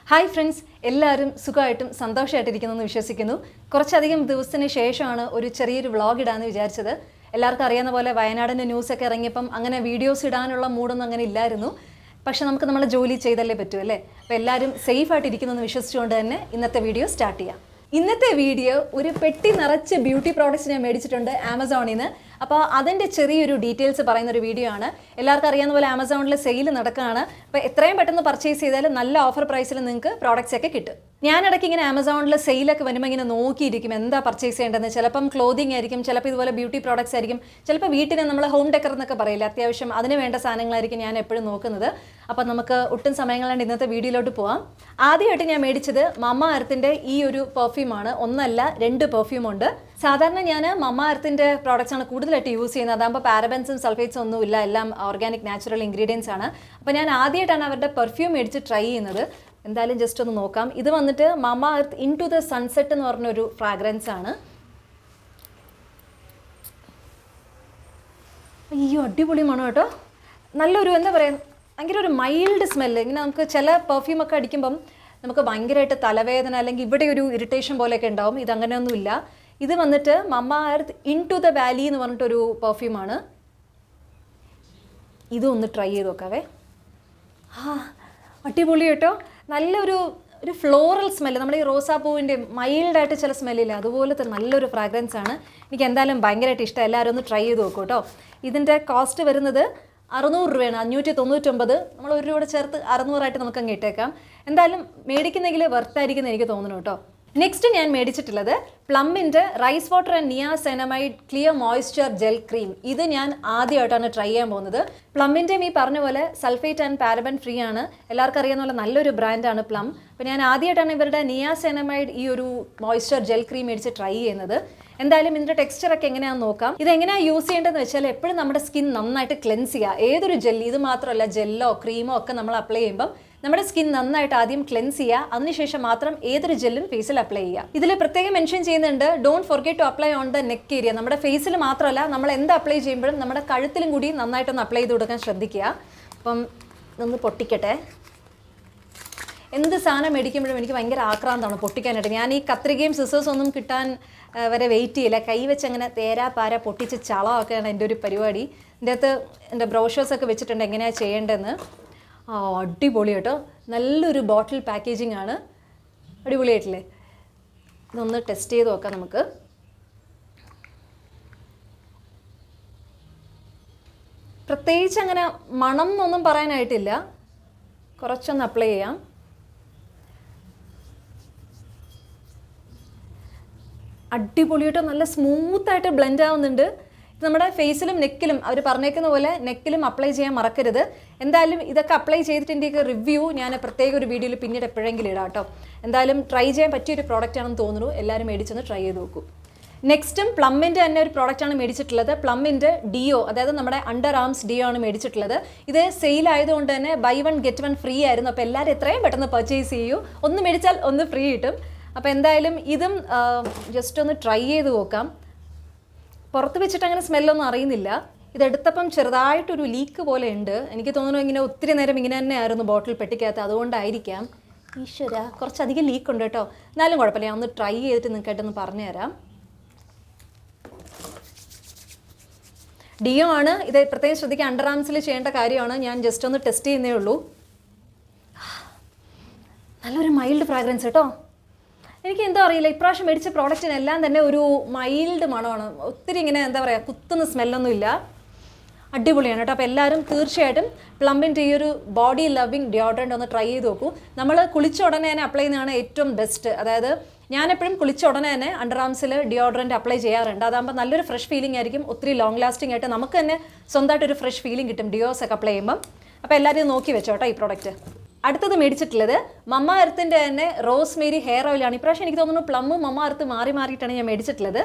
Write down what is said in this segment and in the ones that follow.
Hi friends, എല്ലാവരും സുഖമായിട്ടും സന്തോഷമായിട്ടിരിക്കുന്നെന്ന് വിശ്വസിക്കുന്നു. കുറച്ചധികം ദിവസത്തിന് ശേഷമാണ് ഒരു ചെറിയൊരു വ്ളോഗ് ഇടാമെന്ന് വിചാരിച്ചത്. എല്ലാവർക്കും അറിയാവുന്ന പോലെ വയനാടിൻ്റെ ന്യൂസൊക്കെ ഇറങ്ങിയപ്പം അങ്ങനെ വീഡിയോസ് ഇടാനുള്ള മൂഡൊന്നും അങ്ങനെ ഇല്ലായിരുന്നു. പക്ഷെ നമുക്ക് നമ്മളെ ജോലി ചെയ്തല്ലേ പറ്റൂ അല്ലേ? അപ്പോൾ എല്ലാവരും സേഫായിട്ടിരിക്കുന്നെന്ന് വിശ്വസിച്ചുകൊണ്ട് തന്നെ ഇന്നത്തെ വീഡിയോ സ്റ്റാർട്ട് ചെയ്യാം. ഇന്നത്തെ വീഡിയോ ഒരു പെട്ടി നിറച്ച് ബ്യൂട്ടി പ്രോഡക്റ്റ്സ് ഞാൻ മേടിച്ചിട്ടുണ്ട് ആമസോണിൽ നിന്ന്. അപ്പോൾ അതിൻ്റെ ചെറിയൊരു ഡീറ്റെയിൽസ് പറയുന്നൊരു വീഡിയോ ആണ്. എല്ലാവർക്കും അറിയാവുന്ന പോലെ ആമസോണിൽ സെയിൽ നടക്കുകയാണ്. അപ്പോൾ എത്രയും പെട്ടെന്ന് പർച്ചേസ് ചെയ്താൽ നല്ല ഓഫർ പ്രൈസിൽ നിങ്ങൾക്ക് പ്രോഡക്റ്റ്സ് ഒക്കെ കിട്ടും. ഞാനിടയ്ക്ക് ഇങ്ങനെ ആമസോണിൽ സെയിലൊക്കെ വരുമ്പോൾ ഇങ്ങനെ നോക്കിയിരിക്കും എന്താ പർച്ചേസ് ചെയ്യേണ്ടതെന്ന്. ചിലപ്പം ക്ലോതിങ് ആയിരിക്കും, ചിലപ്പോൾ ഇതുപോലെ ബ്യൂട്ടി പ്രോഡക്റ്റ്സ് ആയിരിക്കും, ചിലപ്പോൾ വീട്ടിന് നമ്മൾ ഹോം ഡെക്കർ എന്നൊക്കെ പറയില്ല, അത്യാവശ്യം അതിന് വേണ്ട സാധനങ്ങളായിരിക്കും ഞാൻ എപ്പോഴും നോക്കുന്നത്. അപ്പോൾ നമുക്ക് ഒട്ടും സമയങ്ങളാണ്ട് ഇന്നത്തെ വീഡിയോയിലോട്ട് പോവാം. ആദ്യമായിട്ട് ഞാൻ മേടിച്ചത് മമ്മ എർത്തിൻ്റെ ഈ ഒരു പെർഫ്യൂമാണ്. ഒന്നല്ല 2 പെർഫ്യൂമുണ്ട്. സാധാരണ ഞാൻ മമ്മ എർത്തിൻ്റെ പ്രോഡക്റ്റ്സ് ആണ് കൂടുതലായിട്ട് യൂസ് ചെയ്യുന്നത്. അതാകുമ്പോൾ പാരബൻസും സൾഫേറ്റ്സും ഒന്നുമില്ല, എല്ലാം ഓർഗാനിക് നാച്ചുറൽ ഇൻഗ്രീഡിയൻസ് ആണ്. അപ്പോൾ ഞാൻ ആദ്യമായിട്ടാണ് അവരുടെ പെർഫ്യൂം മേടിച്ച് ട്രൈ ചെയ്യുന്നത്. എന്തായാലും ജസ്റ്റ് ഒന്ന് നോക്കാം. ഇത് വന്നിട്ട് Mamaearth into the sunset എന്ന് പറഞ്ഞൊരു ഫ്രാഗ്രൻസ് ആണ്. അയ്യോ, അടിപൊളി മണം കേട്ടോ. നല്ലൊരു എന്താ പറയുക, ഭയങ്കര ഒരു മൈൽഡ് സ്മെല്ല്. ഇങ്ങനെ നമുക്ക് ചില പെർഫ്യൂമൊക്കെ അടിക്കുമ്പം നമുക്ക് ഭയങ്കരമായിട്ട് തലവേദന അല്ലെങ്കിൽ ഇവിടെ ഒരു ഇറിറ്റേഷൻ പോലെയൊക്കെ ഉണ്ടാവും. ഇതങ്ങനെയൊന്നുമില്ല. ഇത് വന്നിട്ട് Mamaearth into the valley എന്ന് പറഞ്ഞിട്ടൊരു പെർഫ്യൂമാണ്. ഇതൊന്ന് ട്രൈ ചെയ്ത് നോക്കാവേ. അടിപൊളി കേട്ടോ. നല്ലൊരു ഫ്ലോറൽ സ്മെല്ല്, നമ്മുടെ ഈ റോസാപ്പൂവിൻ്റെ മൈൽഡായിട്ട് ചില സ്മെല്ലില്ല, അതുപോലത്തെ നല്ലൊരു ഫ്രാഗ്രൻസ് ആണ്. എനിക്ക് എന്തായാലും ഭയങ്കരമായിട്ട് ഇഷ്ടം. എല്ലാവരും ഒന്ന് ട്രൈ ചെയ്ത് നോക്കൂ കേട്ടോ. ഇതിൻ്റെ കോസ്റ്റ് വരുന്നത് 600 രൂപയാണ്, 599. നമ്മൾ 1 രൂപ ചേർത്ത് 600 നമുക്ക് അങ്ങ് ഇട്ടേക്കാം. എന്തായാലും മേടിക്കുന്നെങ്കിൽ വെർത്തായിരിക്കും എനിക്ക് തോന്നുന്നു കേട്ടോ. നെക്സ്റ്റ് ഞാൻ മേടിച്ചിട്ടുള്ളത് പ്ലമ്മിൻ്റെ rice water and niacinamide clear moisture gel cream. ഇത് ഞാൻ ആദ്യമായിട്ടാണ് ട്രൈ ചെയ്യാൻ പോകുന്നത്. പ്ലമ്മിൻ്റെ ഈ പറഞ്ഞ പോലെ സൾഫേറ്റ് ആൻഡ് പാരബൻ ഫ്രീ ആണ്. എല്ലാവർക്കും അറിയാവുന്ന പോലെ നല്ലൊരു ബ്രാൻഡാണ് പ്ലം. അപ്പോൾ ഞാൻ ആദ്യമായിട്ടാണ് ഇവരുടെ നിയാസെനമൈഡ് ഈ ഒരു മോയ്സ്ചർ ജെൽ ക്രീം മേടിച്ച് ട്രൈ ചെയ്യുന്നത്. എന്തായാലും ഇതിൻ്റെ ടെക്സ്ചറൊക്കെ എങ്ങനെയാണെന്ന് നോക്കാം. ഇതെങ്ങനെയാണ് യൂസ് ചെയ്യേണ്ടതെന്ന് വെച്ചാൽ എപ്പോഴും നമ്മുടെ സ്കിൻ നന്നായിട്ട് ക്ലെൻസ് ചെയ്യുക. ഏതൊരു ജെൽ, ഇത് മാത്രമല്ല ജെല്ലോ ക്രീമോ ഒക്കെ നമ്മൾ അപ്ലൈ ചെയ്യുമ്പം നമ്മുടെ സ്കിൻ നന്നായിട്ട് ആദ്യം ക്ലെൻസ് ചെയ്യുക. അതിനുശേഷം മാത്രം ഏതൊരു ജെല്ലും ഫേസിൽ അപ്ലൈ ചെയ്യുക. ഇതിൽ പ്രത്യേകം മെൻഷൻ ചെയ്യുന്നുണ്ട്, don't forget to apply on the neck area. നമ്മുടെ ഫേസിൽ മാത്രമല്ല, നമ്മൾ എന്ത് അപ്ലൈ ചെയ്യുമ്പോഴും നമ്മുടെ കഴുത്തിലും കൂടി നന്നായിട്ടൊന്ന് അപ്ലൈ ചെയ്ത് കൊടുക്കാൻ ശ്രദ്ധിക്കുക. അപ്പം ഇതൊന്ന് പൊട്ടിക്കട്ടെ. എന്ത് സാധനം മേടിക്കുമ്പോഴും എനിക്ക് ഭയങ്കര ആക്രാന്തമാണ് പൊട്ടിക്കാനായിട്ട്. ഞാൻ ഈ കത്രികയും സിസേഴ്സും ഒന്നും കിട്ടാൻ വരെ വെയിറ്റ് ചെയ്യില്ല. കൈ വെച്ച് അങ്ങനെ തേരാ പാര പൊട്ടിച്ച് ചളമൊക്കെയാണ് എൻ്റെ ഒരു പരിപാടി. ഇതിൻ്റെ അകത്ത് എൻ്റെ ബ്രോഷേഴ്സൊക്കെ വെച്ചിട്ടുണ്ട് എങ്ങനെയാണ് ചെയ്യേണ്ടതെന്ന്. അടിപൊളി കേട്ടോ. നല്ലൊരു ബോട്ടിൽ പാക്കേജിംഗ് ആണ്. അടിപൊളിയായിട്ടില്ലേ? ഇതൊന്ന് ടെസ്റ്റ് ചെയ്ത് നോക്കാം നമുക്ക്. പ്രത്യേകിച്ച് അങ്ങനെ മണം എന്നൊന്നും പറയാനായിട്ടില്ല. കുറച്ചൊന്ന് അപ്ലൈ ചെയ്യാം. അടിപൊളിയായിട്ട് നല്ല സ്മൂത്തായിട്ട് ബ്ലെൻഡ് ആവുന്നുണ്ട്. ഇത് നമ്മുടെ ഫേസിലും നെക്കിലും അവർ പറഞ്ഞേക്കുന്ന പോലെ നെക്കിലും അപ്ലൈ ചെയ്യാൻ മറക്കരുത്. എന്തായാലും ഇതൊക്കെ അപ്ലൈ ചെയ്തിട്ട് റിവ്യൂ ഞാൻ പ്രത്യേക ഒരു വീഡിയോയിൽ പിന്നീട് എപ്പോഴെങ്കിലും ഇടാം കേട്ടോ. എന്തായാലും ട്രൈ ചെയ്യാൻ പറ്റിയൊരു പ്രോഡക്റ്റ് ആണെന്ന് തോന്നുന്നു. എല്ലാവരും മേടിച്ചൊന്ന് ട്രൈ ചെയ്ത് നോക്കൂ. നെക്സ്റ്റും പ്ലമ്മിൻ്റെ തന്നെ ഒരു പ്രോഡക്റ്റാണ് മേടിച്ചിട്ടുള്ളത്. പ്ലമ്മിൻ്റെ ഡിയോ, അതായത് നമ്മുടെ അണ്ടർ ആംസ് ഡിയോ ആണ് മേടിച്ചിട്ടുള്ളത്. ഇത് സെയിൽ ആയതുകൊണ്ട് തന്നെ ബൈ 1 ഗെറ്റ് 1 ഫ്രീ ആയിരുന്നു. അപ്പോൾ എല്ലാവരും എത്രയും പെട്ടെന്ന് പർച്ചേസ് ചെയ്യൂ. ഒന്ന് മേടിച്ചാൽ ഒന്ന് ഫ്രീ കിട്ടും. അപ്പോൾ എന്തായാലും ഇതും ജസ്റ്റ് ഒന്ന് ട്രൈ ചെയ്ത് നോക്കാം. പുറത്ത് വെച്ചിട്ട് അങ്ങനെ സ്മെല്ലൊന്നും അറിയുന്നില്ല. ഇതെടുത്തപ്പം ചെറുതായിട്ടൊരു ലീക്ക് പോലെ ഉണ്ട്. എനിക്ക് തോന്നുന്നു ഇങ്ങനെ ഒത്തിരി നേരം ഇങ്ങനെ തന്നെ ആയിരുന്നു ബോട്ടിൽ പെട്ടിക്കകത്ത്, അതുകൊണ്ടായിരിക്കാം. ഈശ്വര, കുറച്ചധികം ലീക്ക് ഉണ്ട് കേട്ടോ. എന്നാലും കുഴപ്പമില്ല, ഞാൻ ഒന്ന് ട്രൈ ചെയ്തിട്ട് നിങ്ങൾക്കായിട്ടൊന്ന് പറഞ്ഞുതരാം. ഡിയോ ആണ് ഇത്, പ്രത്യേകം ശ്രദ്ധിക്കുക. അണ്ടർ ആംസിൽ ചെയ്യേണ്ട കാര്യമാണ്. ഞാൻ ജസ്റ്റ് ഒന്ന് ടെസ്റ്റ് ചെയ്യുന്നേ ഉള്ളൂ. നല്ലൊരു മൈൽഡ് ഫ്രാഗ്രൻസ് കേട്ടോ. എനിക്ക് എന്താ അറിയില്ല, ഇപ്രാവശ്യം മേടിച്ച പ്രോഡക്റ്റിനെല്ലാം തന്നെ ഒരു മൈൽഡ് മണമാണ്. ഒത്തിരി ഇങ്ങനെ എന്താ പറയുക, കുത്തുന്ന സ്മെല്ലൊന്നും ഇല്ല. അടിപൊളിയാണ് കേട്ടോ. അപ്പോൾ എല്ലാവരും തീർച്ചയായിട്ടും പ്ലമ്മിൻ്റെ ഈ ഒരു ബോഡി ലവിങ് ഡിയോഡ്രൻ്റ് ഒന്ന് ട്രൈ ചെയ്ത് നോക്കൂ. നമ്മൾ കുളിച്ച ഉടനെ തന്നെ അപ്ലൈ ചെയ്യുന്നതാണ് ഏറ്റവും ബെസ്റ്റ്. അതായത് ഞാനെപ്പോഴും കുളിച്ച ഉടനെ തന്നെ അണ്ടർ ആംസിൽ ഡിയോഡ്രൻ്റ് അപ്ലൈ ചെയ്യാറുണ്ട്. അതാകുമ്പോൾ നല്ലൊരു ഫ്രഷ് ഫീലിംഗ് ആയിരിക്കും. ഒത്തിരി ലോങ് ലാസ്റ്റിംഗ് ആയിട്ട് നമുക്ക് തന്നെ സ്വന്തമായിട്ടൊരു ഫ്രഷ് ഫീലിംഗ് കിട്ടും ഡിയോസ് ഒക്കെ അപ്ലൈ ചെയ്യുമ്പം. അപ്പോൾ എല്ലാവരും നോക്കി വെച്ചോട്ടോ ഈ പ്രോഡക്റ്റ്. അടുത്തത് മേടിച്ചിട്ടുള്ളത് മമ്മ എർത്തിൻ്റെ തന്നെ റോസ്മേരി ഹെയർ ഓയിലാണ്. ഇപ്രാവശ്യം എനിക്ക് തോന്നുന്നു പ്ലമ്മും മമ്മ എർത്ത് മാറിയിട്ടാണ് ഞാൻ മേടിച്ചിട്ടുള്ളത്.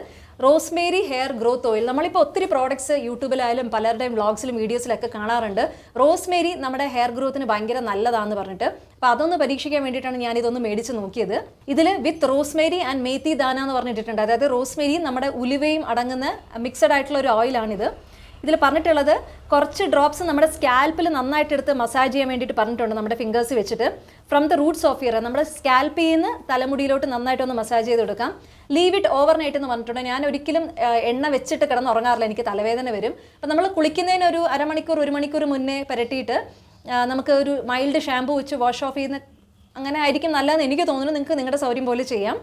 Rosemary hair growth oil. നമ്മളിപ്പോൾ ഒത്തിരി പ്രോഡക്ട്സ് യൂട്യൂബിലായാലും പലരുടെയും വ്ളോഗ്സിലും വീഡിയോസിലൊക്കെ കാണാറുണ്ട്. റോസ്മേരി നമ്മുടെ ഹെയർ ഗ്രോത്തിന് ഭയങ്കര നല്ലതാണെന്ന് പറഞ്ഞിട്ട്. അപ്പോൾ അതൊന്ന് പരീക്ഷിക്കാൻ വേണ്ടിയിട്ടാണ് ഞാനിതൊന്ന് മേടിച്ച് നോക്കിയത്. ഇതിൽ വിത്ത് റോസ്മേരി ആൻഡ് മേത്തി ദാന എന്ന് പറഞ്ഞിട്ടുണ്ട്. അതായത് റോസ്മേരിയും നമ്മുടെ ഉലുവയും അടങ്ങുന്ന മിക്സഡ് ആയിട്ടുള്ള ഒരു ഓയിലാണിത്. ഇതിൽ പറഞ്ഞിട്ടുള്ളത് കുറച്ച് ഡ്രോപ്സ് നമ്മുടെ സ്കാൽപ്പിൽ നന്നായിട്ട് എടുത്ത് മസാജ് ചെയ്യാൻ വേണ്ടിയിട്ട് പറഞ്ഞിട്ടുണ്ട്, നമ്മുടെ ഫിംഗേഴ്സ് വെച്ചിട്ട്. From the Roots of year, നമ്മുടെ സ്കാൽപ്പിൽ നിന്ന് തലമുടിയിലോട്ട് നന്നായിട്ടൊന്ന് മസാജ് ചെയ്ത് കൊടുക്കാം. ലീവ് ഇറ്റ് ഓവർ നൈറ്റ് എന്ന് പറഞ്ഞിട്ടുണ്ട്. ഞാൻ ഒരിക്കലും എണ്ണ വെച്ചിട്ട് കിടന്ന് ഉറങ്ങാറില്ല, എനിക്ക് തലവേദന വരും. അപ്പം നമ്മൾ കുളിക്കുന്നതിന് ഒരു അരമണിക്കൂർ 1 മണിക്കൂർ മുന്നേ പുരട്ടിയിട്ട് നമുക്ക് ഒരു മൈൽഡ് ഷാമ്പൂ വെച്ച് വാഷ് ഓഫ് ചെയ്യുന്ന അങ്ങനെ ആയിരിക്കും നല്ലതെന്ന് എനിക്ക് തോന്നുന്നു. നിങ്ങൾക്ക് നിങ്ങളുടെ സൗകര്യം പോലെ ചെയ്യാം.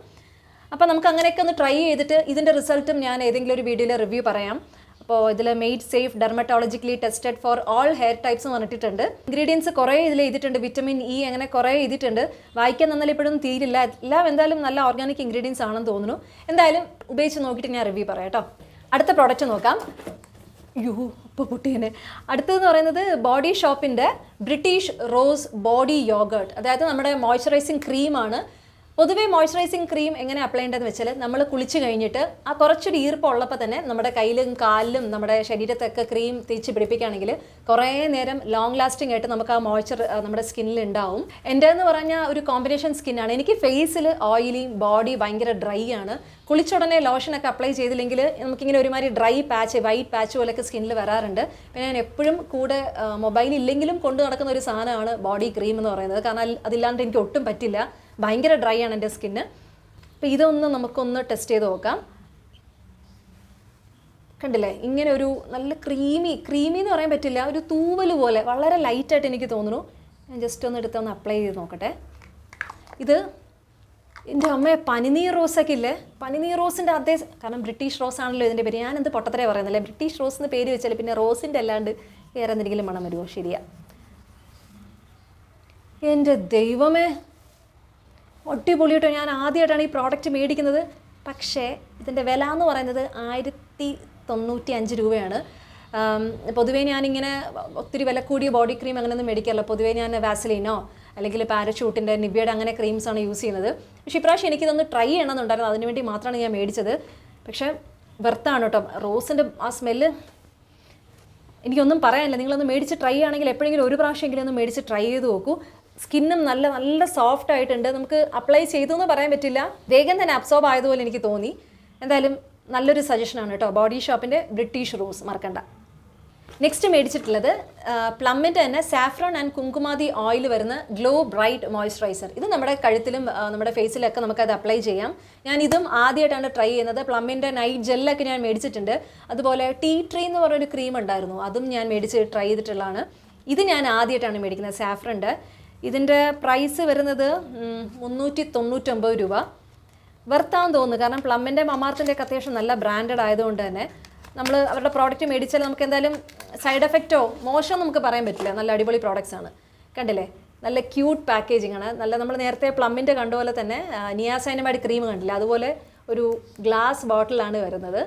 അപ്പോൾ നമുക്ക് അങ്ങനെയൊക്കെ ഒന്ന് ട്രൈ ചെയ്തിട്ട് ഇതിൻ്റെ റിസൾട്ടും ഞാൻ ഏതെങ്കിലും ഒരു വീഡിയോയിൽ റിവ്യൂ പറയാം. അപ്പോൾ ഇതിൽ made safe, dermatologically tested for all hair types പറഞ്ഞിട്ടുണ്ട്. ഇൻഗ്രീഡിയൻസ് കുറേ ഇതിൽ എഴുതിയിട്ടുണ്ട്, വിറ്റമിൻ ഇ അങ്ങനെ കുറേ എഴുതിയിട്ടുണ്ട്. വായിക്കാൻ നന്നാലും ഇപ്പോഴും തീരില്ല. എല്ലാം എന്തായാലും നല്ല ഓർഗാനിക് ഇൻഗ്രീഡിയൻസ് ആണെന്ന് തോന്നുന്നു. എന്തായാലും ഉപയോഗിച്ച് നോക്കിയിട്ട് ഞാൻ റിവ്യൂ പറയാം കേട്ടോ. അടുത്ത പ്രോഡക്റ്റ് നോക്കാം. ഇപ്പോൾ പൊട്ടിയനെ. അടുത്തതെന്ന് പറയുന്നത് ബോഡി ഷോപ്പിൻ്റെ ബ്രിട്ടീഷ് റോസ് ബോഡി യോഗേർട്ട്, അതായത് നമ്മുടെ മോയ്സ്ചറൈസിങ് ക്രീമാണ്. പൊതുവേ മോയ്സ്ചറൈസിങ് ക്രീം എങ്ങനെ അപ്ലൈ ചെയ്യേണ്ടതെന്ന് വെച്ചാൽ നമ്മൾ കുളിച്ച് കഴിഞ്ഞിട്ട് ആ കുറച്ചൊരു ഈർപ്പമുള്ളപ്പോൾ തന്നെ നമ്മുടെ കയ്യിലും കാലിലും നമ്മുടെ ശരീരത്തൊക്കെ ക്രീം തേച്ച് പിടിപ്പിക്കുകയാണെങ്കിൽ കുറേ നേരം ലോങ് ലാസ്റ്റിംഗ് ആയിട്ട് നമുക്ക് ആ മോയ്സ്ചർ നമ്മുടെ സ്കിന്നിൽ ഉണ്ടാവും. എൻ്റെ എന്ന് പറഞ്ഞാൽ ഒരു കോമ്പിനേഷൻ സ്കിന്നാണ്. എനിക്ക് ഫേസിൽ ഓയിലി, ബോഡി ഭയങ്കര ഡ്രൈ ആണ്. കുളിച്ചുടനെ ലോഷനൊക്കെ അപ്ലൈ ചെയ്തില്ലെങ്കിൽ നമുക്കിങ്ങനെ ഒരുമാതിരി ഡ്രൈ പാച്ച്, വൈറ്റ് പാച്ച് പോലെയൊക്കെ സ്കിന്നിൽ വരാറുണ്ട്. പിന്നെ ഞാൻ എപ്പോഴും കൂടെ മൊബൈൽ ഇല്ലെങ്കിലും കൊണ്ടു നടക്കുന്ന ഒരു സാധനമാണ് ബോഡി ക്രീം എന്ന് പറയുന്നത്. കാരണം അതില്ലാണ്ട് എനിക്ക് ഒട്ടും പറ്റില്ല, ഭയങ്കര ഡ്രൈ ആണ് എൻ്റെ സ്കിന്ന്. അപ്പോൾ ഇതൊന്ന് നമുക്കൊന്ന് ടെസ്റ്റ് ചെയ്ത് നോക്കാം. കണ്ടില്ലേ, ഇങ്ങനെ ഒരു നല്ല ക്രീമി എന്ന് പറയാൻ പറ്റില്ല, ഒരു തൂവൽ പോലെ വളരെ ലൈറ്റായിട്ട് എനിക്ക് തോന്നുന്നു. ഞാൻ ജസ്റ്റ് ഒന്ന് എടുത്തൊന്ന് അപ്ലൈ ചെയ്ത് നോക്കട്ടെ. ഇത് എൻ്റെ അമ്മയെ പനിനീർ റോസൊക്കെ ഇല്ലേ, പനിനീർ റോസിൻ്റെ അതേ, കാരണം ബ്രിട്ടീഷ് റോസ് ആണല്ലോ ഇതിൻ്റെ പേര്. ഞാൻ എന്ത് പൊട്ടത്തരേ പറയുന്നില്ലേ, ബ്രിട്ടീഷ് റോസ് എന്ന് പേര് വെച്ചാൽ പിന്നെ റോസിൻ്റെ അല്ലാണ്ട് വേറെ എന്തെങ്കിലും മണം വരുമോ? ശരിയാ. എൻ്റെ ദൈവമേ, അടിപൊളിയായിട്ടോ. ഞാൻ ആദ്യമായിട്ടാണ് ഈ പ്രോഡക്റ്റ് മേടിക്കുന്നത്. പക്ഷേ ഇതിൻ്റെ വില എന്ന് പറയുന്നത് 1095 രൂപയാണ്. പൊതുവേ ഞാനിങ്ങനെ ഒത്തിരി വില കൂടിയ ബോഡി ക്രീം അങ്ങനെയൊന്നും മേടിക്കാറില്ല. പൊതുവേ ഞാൻ വാസലിനോ അല്ലെങ്കിൽ പാരഷൂട്ടിൻ്റെ, നിവ്യയുടെ അങ്ങനെ ക്രീംസാണ് യൂസ് ചെയ്യുന്നത്. പക്ഷേ ഇപ്രാവശ്യം എനിക്കിതൊന്ന് ട്രൈ ചെയ്യണമെന്നുണ്ടായിരുന്നു, അതിനുവേണ്ടി മാത്രമാണ് ഞാൻ മേടിച്ചത്. പക്ഷേ വെർത്താണ് കേട്ടോ. റോസിൻ്റെ ആ സ്മെല്ല് എനിക്കൊന്നും പറയാനില്ല. നിങ്ങളൊന്ന് മേടിച്ച് ട്രൈ ആണെങ്കിൽ എപ്പോഴെങ്കിലും ഒരു പ്രാവശ്യമെങ്കിലും ഒന്ന് മേടിച്ച് ട്രൈ ചെയ്ത് നോക്കൂ. സ്കിന്നും നല്ല സോഫ്റ്റ് ആയിട്ടുണ്ട്. നമുക്ക് അപ്ലൈ ചെയ്തു എന്ന് പറയാൻ പറ്റില്ല, വേഗം തന്നെ അബ്സോർബ് ആയതുപോലെ എനിക്ക് തോന്നി. എന്തായാലും നല്ലൊരു സജഷനാണ് കേട്ടോ, ബോഡി ഷോപ്പിൻ്റെ ബ്രിട്ടീഷ് റോസ്, മറക്കണ്ട. നെക്സ്റ്റ് മേടിച്ചിട്ടുള്ളത് പ്ലമ്മിൻ്റെ തന്നെ സാഫ്രോൺ ആൻഡ് കുങ്കുമാതി ഓയിൽ വരുന്ന ഗ്ലോ ബ്രൈറ്റ് മോയ്സ്ചറൈസർ. ഇത് നമ്മുടെ കഴുത്തിലും നമ്മുടെ ഫേസിലൊക്കെ നമുക്കത് അപ്ലൈ ചെയ്യാം. ഞാൻ ഇതും ആദ്യമായിട്ടാണ് ട്രൈ ചെയ്യുന്നത്. പ്ലമ്മിൻ്റെ നൈറ്റ് ജെല്ലൊക്കെ ഞാൻ മേടിച്ചിട്ടുണ്ട്. അതുപോലെ ടീ ട്രീ എന്ന് പറഞ്ഞൊരു ക്രീം ഉണ്ടായിരുന്നു, അതും ഞാൻ മേടിച്ച് ട്രൈ ചെയ്തിട്ടുള്ളതാണ്. ഇത് ഞാൻ ആദ്യമായിട്ടാണ് മേടിക്കുന്നത്, സാഫ്രൻ്റെ. ഇതിൻ്റെ പ്രൈസ് വരുന്നത് 399 രൂപ. വെർത്താന്ന് തോന്നുന്നു, കാരണം പ്ലമ്മിൻ്റെ മമാർത്തിൻ്റെ ഒക്കെ അത്യാവശ്യം നല്ല ബ്രാൻഡഡ് ആയതുകൊണ്ട് തന്നെ നമ്മൾ അവരുടെ പ്രോഡക്റ്റ് മേടിച്ചാൽ നമുക്ക് എന്തായാലും സൈഡ് എഫക്റ്റോ മോശം നമുക്ക് പറയാൻ പറ്റില്ല. നല്ല അടിപൊളി പ്രോഡക്റ്റ്സ് ആണ്. കണ്ടില്ലേ, നല്ല ക്യൂട്ട് പാക്കേജിങ് ആണ്. നല്ല നമ്മൾ നേരത്തെ പ്ലമ്മിൻ്റെ കണ്ടുപോലെ തന്നെ നിയാസൈനമൈഡ് ക്രീം കണ്ടില്ല, അതുപോലെ ഒരു ഗ്ലാസ് ബോട്ടിലാണ് വരുന്നത്.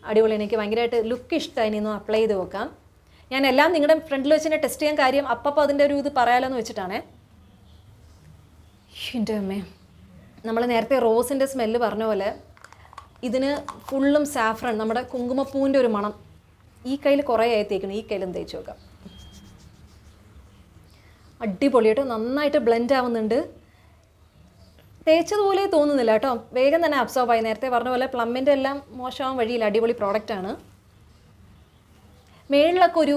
അടിപൊളി, എനിക്ക് ഭയങ്കരമായിട്ട് ലുക്ക് ഇഷ്ടമായി. ഇനി ഒന്ന് അപ്ലൈ ചെയ്ത് നോക്കാം. ഞാൻ എല്ലാം നിങ്ങളുടെ ഫ്രണ്ടിൽ വെച്ച് തന്നെ ടെസ്റ്റ് ചെയ്യാൻ കാര്യം അപ്പം അതിൻ്റെ ഒരു ഇത് പറയാലോ എന്ന് വെച്ചിട്ടാണേ. എൻ്റെ അമ്മേ, നമ്മൾ നേരത്തെ റോസിൻ്റെ സ്മെല്ല് പറഞ്ഞ പോലെ ഇതിന് ഫുള്ളും സാഫ്രൺ, നമ്മുടെ കുങ്കുമപ്പൂവിൻ്റെ ഒരു മണം. ഈ കയ്യിൽ കുറേ ആയി തേക്കണം, ഈ കയ്യിലും തേച്ച് നോക്കാം. അടിപൊളിയായിട്ട് നന്നായിട്ട് ബ്ലെൻഡ് ആവുന്നുണ്ട്. തേച്ചതുപോലെ തോന്നുന്നില്ല കേട്ടോ, വേഗം തന്നെ അബ്സോർബ് ആയി. നേരത്തെ പറഞ്ഞ പോലെ പ്ലമ്മിൻ്റെ എല്ലാം മോശമാവാൻ വഴിയില്ല, അടിപൊളി പ്രോഡക്റ്റാണ്. മേളിലൊക്കെ ഒരു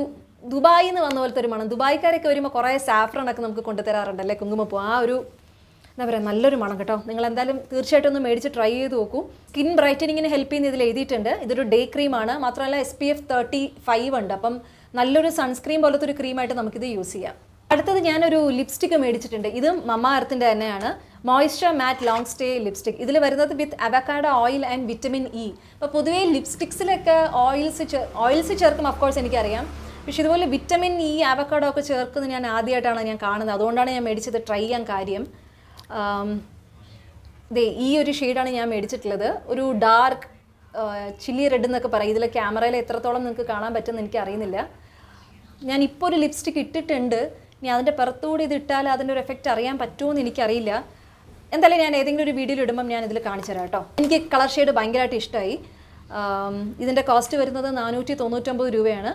ദുബായിൽ നിന്ന് വന്ന പോലത്തെ ഒരു മണം. ദുബായ്ക്കാരൊക്കെ വരുമ്പോൾ കുറേ സാഫ്രണൊക്കെ നമുക്ക് കൊണ്ടുതരാറുണ്ടല്ലേ, കുങ്കുമപ്പൂ. ആ ഒരു എന്താ പറയുക, നല്ലൊരു മണം കേട്ടോ. നിങ്ങൾ എന്തായാലും തീർച്ചയായിട്ടും ഒന്ന് മേടിച്ച് ട്രൈ ചെയ്ത് നോക്കൂ. സ്കിൻ ബ്രൈറ്റനിങ്ങിന് ഹെൽപ്പ് ചെയ്യുന്ന ഇതിൽ എഴുതിയിട്ടുണ്ട്. ഇതൊരു ഡേ ക്രീമാണ്, മാത്രമല്ല SPF 35 ഉണ്ട്. അപ്പം നല്ലൊരു സൺസ്ക്രീൻ പോലത്തെ ഒരു ക്രീമായിട്ട് നമുക്കിത് യൂസ് ചെയ്യാം. അടുത്തത് ഞാനൊരു ലിപ്സ്റ്റിക്ക് മേടിച്ചിട്ടുണ്ട്. ഇതും മമാ എർത്തിൻ്റെ തന്നെയാണ്, moisture matte long stay lipstick. ഇതിൽ വരുന്നത് with avocado oil and vitamin E. അപ്പോൾ പൊതുവേ ലിപ്സ്റ്റിക്സിലൊക്കെ ഓയിൽസ് ചേർക്കും, അഫ്കോഴ്സ് എനിക്കറിയാം. പക്ഷേ ഇതുപോലെ വിറ്റമിൻ ഇ, അവക്കാഡോ ഒക്കെ ചേർക്കുന്നത് ഞാൻ ആദ്യമായിട്ടാണ് ഞാൻ കാണുന്നത്. അതുകൊണ്ടാണ് ഞാൻ മേടിച്ചത് ട്രൈ ചെയ്യാൻ കാര്യം. ഈ ഒരു ഷെയ്ഡാണ് ഞാൻ മേടിച്ചിട്ടുള്ളത്. ഒരു ഡാർക്ക് ചില്ലി റെഡ് എന്നൊക്കെ പറയും. ഇതിൽ ക്യാമറയിൽ എത്രത്തോളം നിങ്ങൾക്ക് കാണാൻ പറ്റുമെന്ന് എനിക്ക് അറിയുന്നില്ല. ഞാനിപ്പോൾ ഒരു ലിപ്സ്റ്റിക്ക് ഇട്ടിട്ടുണ്ട്. ഇനി അതിൻ്റെ പുറത്തുകൂടി ഇത് ഇട്ടാൽ അതിൻ്റെ ഒരു എഫക്റ്റ് അറിയാൻ പറ്റുമോ എനിക്കറിയില്ല. എന്തായാലും ഞാൻ ഏതെങ്കിലും ഒരു വീഡിയോയിൽ ഇടുമ്പം ഞാൻ ഇതിൽ കാണിച്ചു തരാം കേട്ടോ. എനിക്ക് കളർ ഷെയ്ഡ് ഭയങ്കരമായിട്ട് ഇഷ്ടമായി. ഇതിൻ്റെ കോസ്റ്റ് വരുന്നത് 499 രൂപയാണ്.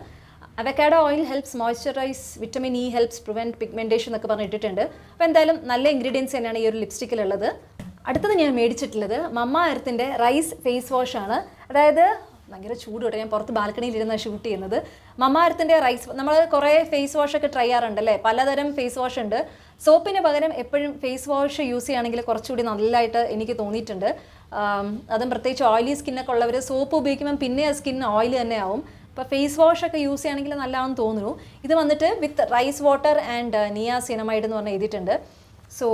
Avocado oil helps moisturise, vitamin E helps prevent pigmentation എന്നൊക്കെ പറഞ്ഞിട്ടിട്ടുണ്ട്. അപ്പോൾ എന്തായാലും നല്ല ഇൻഗ്രീഡിയൻസ് തന്നെയാണ് ഈ ഒരു ലിപ്സ്റ്റിക്കിലുള്ളത്. അടുത്തത് ഞാൻ മേടിച്ചിട്ടുള്ളത് മമ്മ എർത്തിൻ്റെ റൈസ് ഫേസ് വാഷാണ്. അതായത് ഭയങ്കര ചൂട് കേട്ടോ. ഞാൻ പുറത്ത് ബാൽക്കണിയിൽ ഷൂട്ട് ചെയ്യുന്നത്. മമാഅർത്തിൻ്റെ റൈസ്, നമ്മൾ കുറേ ഫേസ് വാഷൊക്കെ ട്രൈ ചെയ്യാറുണ്ടല്ലേ, പലതരം ഫേസ് വാഷ് ഉണ്ട്. സോപ്പിന് പകരം എപ്പോഴും ഫേസ് വാഷ് യൂസ് ചെയ്യുകയാണെങ്കിൽ കുറച്ചുകൂടി നല്ലതായിട്ട് എനിക്ക് തോന്നിയിട്ടുണ്ട്. അതും പ്രത്യേകിച്ച് ഓയിലി സ്കിന്നൊക്കെ ഉള്ളവർ സോപ്പ് ഉപയോഗിക്കുമ്പം പിന്നെ സ്കിൻ ഓയിൽ തന്നെ ആവും. അപ്പോൾ ഫേസ് വാഷൊക്കെ യൂസ് ചെയ്യുകയാണെങ്കിൽ നല്ലതാണെന്ന് തോന്നുന്നു. ഇത് വന്നിട്ട് with rice water and niacinamide എന്ന് പറഞ്ഞ് എഴുതിയിട്ടുണ്ട്. സോ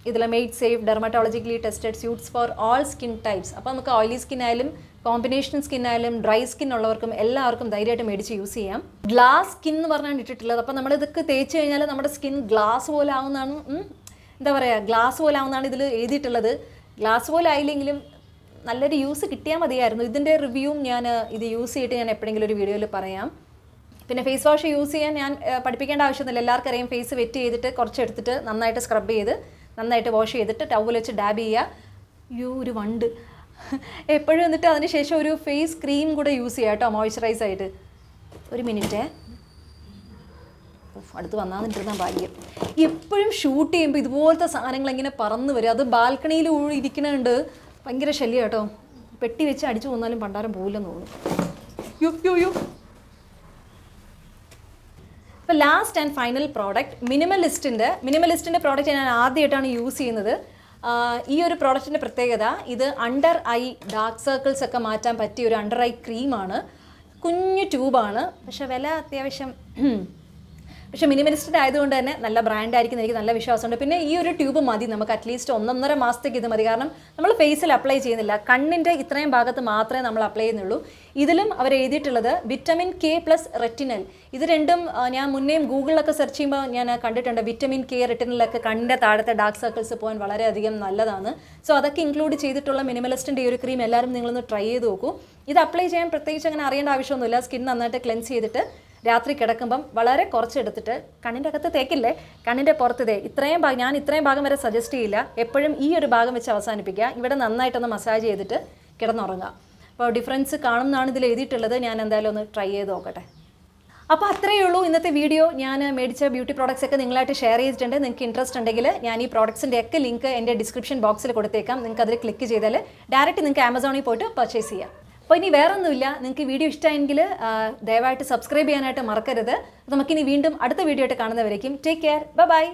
ഇതിൽ made safe, dermatologically tested, suits for all skin types. അപ്പോൾ നമുക്ക് ഓയിലി സ്കിൻ ആയാലും കോമ്പിനേഷൻ സ്കിൻ ആയാലും ഡ്രൈ സ്കിൻ ഉള്ളവർക്കും എല്ലാവർക്കും ധൈര്യമായിട്ട് മേടിച്ച് യൂസ് ചെയ്യാം. ഗ്ലാസ് സ്കിൻ എന്ന് പറഞ്ഞാണ് ഇട്ടിട്ടുള്ളത്. അപ്പോൾ നമ്മളിതൊക്കെ തേച്ച് കഴിഞ്ഞാൽ നമ്മുടെ സ്കിൻ ഗ്ലാസ് പോലെ ആവുന്നതാണ്, എന്താ പറയുക, ഗ്ലാസ് പോലെ ആവുന്നതാണ് ഇതിൽ എഴുതിയിട്ടുള്ളത്. ഗ്ലാസ് പോലെ ആയില്ലെങ്കിലും നല്ലൊരു യൂസ് കിട്ടിയാൽ മതിയായിരുന്നു. ഇതിൻ്റെ റിവ്യൂവും ഞാൻ ഇത് യൂസ് ചെയ്തിട്ട് ഞാൻ എപ്പോഴെങ്കിലും ഒരു വീഡിയോയിൽ പറയാം. പിന്നെ ഫേസ് വാഷ് യൂസ് ചെയ്യാൻ ഞാൻ പഠിപ്പിക്കേണ്ട ആവശ്യമൊന്നുമില്ല. എല്ലാവർക്കും അറിയാം. ഫേസ് വെറ്റ് ചെയ്തിട്ട് കുറച്ചെടുത്തിട്ട് നന്നായിട്ട് സ്ക്രബ് ചെയ്ത് നന്നായിട്ട് വാഷ് ചെയ്തിട്ട് ടവൽ വെച്ച് ഡാബ് ചെയ്യുക. ഒരു വണ്ട് എപ്പോഴും. എന്നിട്ട് അതിന് ശേഷം ഒരു ഫേസ് ക്രീം കൂടെ യൂസ് ചെയ്യുക കേട്ടോ, മോയ്സ്ചറൈസ് ആയിട്ട്. ഒരു മിനിറ്റേ, അടുത്ത് വന്നാന്നിട്ടിരുന്ന ഭാഗ്യം. എപ്പോഴും ഷൂട്ട് ചെയ്യുമ്പോൾ ഇതുപോലത്തെ സാധനങ്ങൾ ഇങ്ങനെ പറന്ന് വരും. അത് ബാൽക്കണിയിൽ ഇരിക്കണുണ്ട്, ഭയങ്കര ശല്യം കേട്ടോ. പെട്ടി വെച്ച് അടിച്ചു പോന്നാലും പണ്ടാരം പോയില്ലെന്ന് തോന്നുന്നു. അപ്പോൾ ലാസ്റ്റ് ആൻഡ് ഫൈനൽ പ്രോഡക്റ്റ് മിനിമലിസ്റ്റിൻ്റെ പ്രോഡക്റ്റ് ഞാൻ ആദ്യമായിട്ടാണ് യൂസ് ചെയ്യുന്നത്. ഈ ഒരു പ്രോഡക്റ്റിൻ്റെ പ്രത്യേകത, ഇത് അണ്ടർ ഐ ഡാർക്ക് സർക്കിൾസ് ഒക്കെ മാറ്റാൻ പറ്റിയ ഒരു അണ്ടർ ഐ ക്രീമാണ്. കുഞ്ഞു ട്യൂബാണ്, പക്ഷെ വില അത്യാവശ്യം പക്ഷേ മിനിമലിസ്റ്റിൻ്റെ ആയതുകൊണ്ട് തന്നെ നല്ല ബ്രാൻഡായിരിക്കും, എനിക്ക് നല്ല വിശ്വാസമുണ്ട്. പിന്നെ ഈ ഒരു ട്യൂബ് മതി നമുക്ക്, അറ്റ്ലീസ്റ്റ് 1.5 മാസത്തേക്ക് ഇത് മതി. കാരണം നമ്മൾ ഫേസിൽ അപ്ലൈ ചെയ്യുന്നില്ല, കണ്ണിൻ്റെ ഇത്രയും ഭാഗത്ത് മാത്രമേ നമ്മൾ അപ്ലൈ ചെയ്യുന്നുള്ളൂ. ഇതിലും അവർ എഴുതിയിട്ടുള്ളത് വിറ്റമിൻ കെ പ്ലസ് റെറ്റിനൽ. ഇത് രണ്ടും ഞാൻ മുന്നേയും ഗൂഗിളിലൊക്കെ സെർച്ച് ചെയ്യുമ്പോൾ ഞാൻ കണ്ടിട്ടുണ്ട്. വിറ്റമിൻ കെ, റെറ്റിനലൊക്കെ കണ്ണിൻ്റെ താഴത്തെ ഡാർക്ക് സർക്കിൾസ് പോകാൻ വളരെയധികം നല്ലതാണ്. സോ അതൊക്കെ ഇൻക്ലൂഡ് ചെയ്തിട്ടുള്ള മിനിമലിസ്റ്റിൻ്റെ ഈ ഒരു ക്രീം എല്ലാവരും നിങ്ങളൊന്ന് ട്രൈ ചെയ്ത് നോക്കൂ. ഇത് അപ്ലൈ ചെയ്യാൻ പ്രത്യേകിച്ച് അങ്ങനെ അറിയേണ്ട ആവശ്യമൊന്നുമില്ല. സ്കിൻ നന്നായിട്ട് ക്ലെൻസ് ചെയ്തിട്ട് രാത്രി കിടക്കുമ്പം വളരെ കുറച്ചെടുത്തിട്ട് കണ്ണിൻ്റെ അകത്ത് തേക്കില്ലേ, കണ്ണിൻ്റെ പുറത്ത് ഇത്രയും ഭാഗം, ഞാൻ ഇത്രയും ഭാഗം വരെ സജസ്റ്റ് ചെയ്യില്ല. എപ്പോഴും ഈ ഒരു ഭാഗം വെച്ച് അവസാനിപ്പിക്കുക. ഇവിടെ നന്നായിട്ടൊന്ന് മസാജ് ചെയ്തിട്ട് കിടന്നുറങ്ങുക. അപ്പോൾ ഡിഫറൻസ് കാണുന്നതാണ് ഇതിൽ എഴുതിയിട്ടുള്ളത്. ഞാൻ എന്തായാലും ഒന്ന് ട്രൈ ചെയ്ത് നോക്കട്ടെ. അപ്പോൾ അത്രയേ ഉള്ളൂ ഇന്നത്തെ വീഡിയോ. ഞാൻ മേടിച്ച ബ്യൂട്ടി പ്രോഡക്റ്റ്സ് ഒക്കെ നിങ്ങളായിട്ട് ഷെയർ ചെയ്തിട്ടുണ്ട്. നിങ്ങൾക്ക് ഇൻട്രസ്റ്റ് ഉണ്ടെങ്കിൽ ഞാൻ ഈ പ്രോഡക്ട്സിൻ്റെ ഒക്കെ ലിങ്ക് എൻ്റെ ഡിസ്ക്രിപ്ഷൻ ബോക്സിൽ കൊടുത്തേക്കാം. നിങ്ങൾക്ക് അതിൽ ക്ലിക്ക് ചെയ്താൽ ഡയറക്റ്റ് നിങ്ങൾക്ക് ആമസോണിൽ പോയിട്ട് പർച്ചേസ് ചെയ്യാം. അപ്പോൾ ഇനി വേറെ ഒന്നുമില്ല, നിങ്ങൾക്ക് വീഡിയോ ഇഷ്ടമായെങ്കിൽ ദയവായിട്ട് സബ്സ്ക്രൈബ് ചെയ്യാനായിട്ട് മറക്കരുത്. നമുക്കിനി വീണ്ടും അടുത്ത വീഡിയോ ആയിട്ട് കാണുന്നവരേക്കും ടേക്ക് കെയർ, ബൈ.